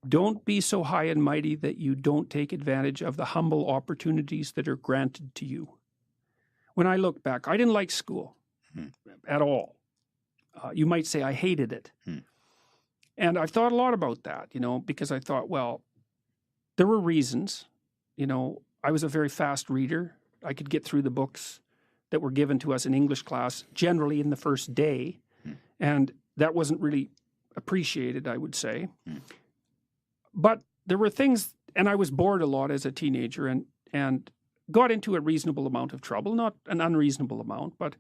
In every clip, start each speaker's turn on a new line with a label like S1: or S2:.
S1: don't be so high and mighty that you don't take advantage of the humble opportunities that are granted to you. When I look back, I didn't like school at all. You might say I hated it. And I've thought a lot about that, because I thought, well, there were reasons. I was a very fast reader. I could get through the books that were given to us in English class, generally in the first day. And that wasn't really appreciated, I would say. But there were things, and I was bored a lot as a teenager and got into a reasonable amount of trouble, not an unreasonable amount, but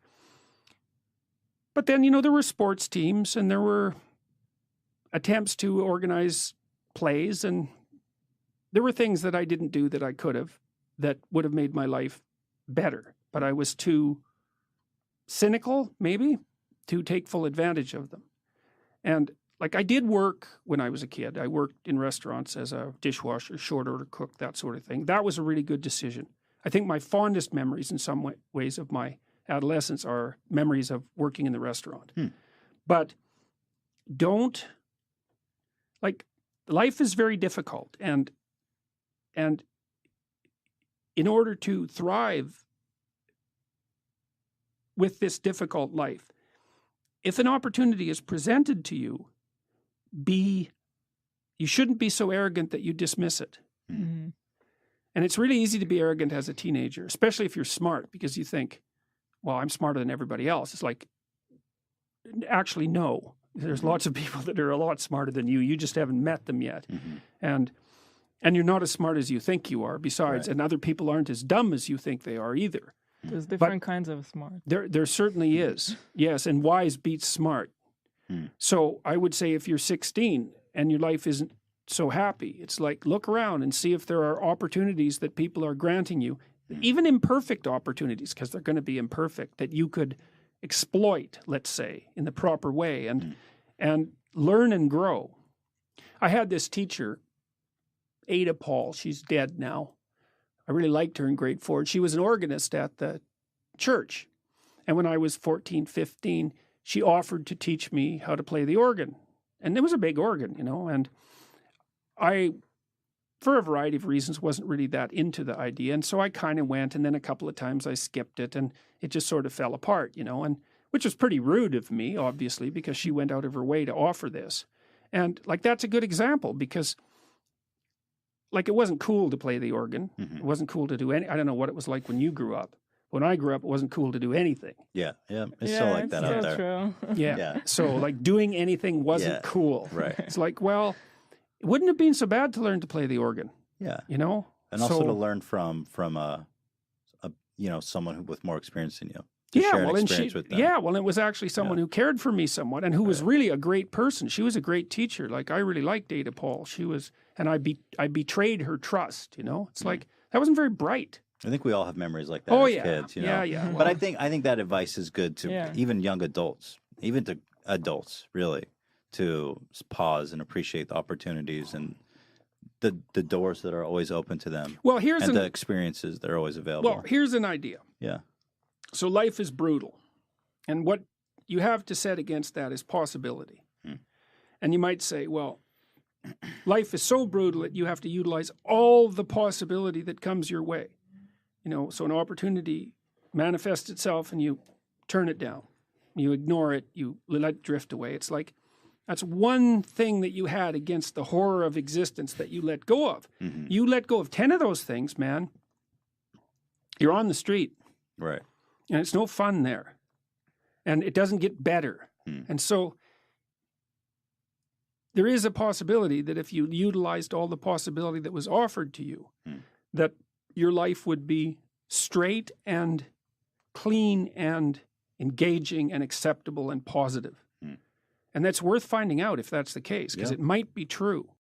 S1: then, there were sports teams and there were attempts to organize plays, and there were things that I didn't do that I could have that would have made my life better. But I was too cynical, maybe, to take full advantage of them. And I did work when I was a kid. I worked in restaurants as a dishwasher, short order cook, that sort of thing. That was a really good decision. I think my fondest memories in some ways of my adolescence are memories of working in the restaurant. But life is very difficult. And in order to thrive with this difficult life, if an opportunity is presented to you, you shouldn't be so arrogant that you dismiss it. And it's really easy to be arrogant as a teenager, especially if you're smart, because you think, well, I'm smarter than everybody else. It's like, actually, no. There's lots of people that are a lot smarter than you. You just haven't met them yet. And you're not as smart as you think you are, besides. Right. And other people aren't as dumb as you think they are either.
S2: There's different kinds of smart.
S1: There certainly is. Yes, and wise beats smart. So I would say if you're 16 and your life isn't so happy, it's like, look around and see if there are opportunities that people are granting you, even imperfect opportunities, because they're going to be imperfect, that you could exploit, let's say, in the proper way and learn and grow. I had this teacher, Ada Paul. She's dead now. I really liked her in grade 4. She was an organist at the church. And when I was 14, 15, she offered to teach me how to play the organ. And it was a big organ, and I, for a variety of reasons, wasn't really that into the idea. And so I kind of went, and then a couple of times I skipped it, and it just sort of fell apart, and which was pretty rude of me, obviously, because she went out of her way to offer this. And that's a good example, because it wasn't cool to play the organ. It wasn't cool to do I don't know what it was like when you grew up. When I grew up, it wasn't cool to do anything.
S3: Yeah. It's still like that out there.
S2: True.
S1: Yeah. So doing anything wasn't cool.
S3: Right.
S1: It's like, well, it wouldn't have been so bad to learn to play the organ.
S3: Yeah.
S1: And
S3: also to learn from someone with more experience than you. With them.
S1: Yeah, well, it was actually someone who cared for me somewhat and who was really a great person. She was a great teacher. I really liked Ada Paul. And I betrayed her trust, It's like, that wasn't very bright.
S3: I think we all have memories like that as kids,
S1: Yeah.
S3: But I think that advice is good to even young adults, even to adults, really, to pause and appreciate the opportunities and the doors that are always open to them.
S1: Well,
S3: the experiences that are always available.
S1: Well, here's an idea.
S3: Yeah.
S1: So life is brutal. And what you have to set against that is possibility. And you might say, well, life is so brutal that you have to utilize all the possibility that comes your way. So an opportunity manifests itself and you turn it down. You ignore it. You let it drift away. It's like, that's one thing that you had against the horror of existence that you let go of. You let go of 10 of those things, man. You're on the street.
S3: Right.
S1: And it's no fun there. And it doesn't get better. And so there is a possibility that if you utilized all the possibility that was offered to you, that your life would be straight and clean and engaging and acceptable and positive. And that's worth finding out if that's the case, because it might be true.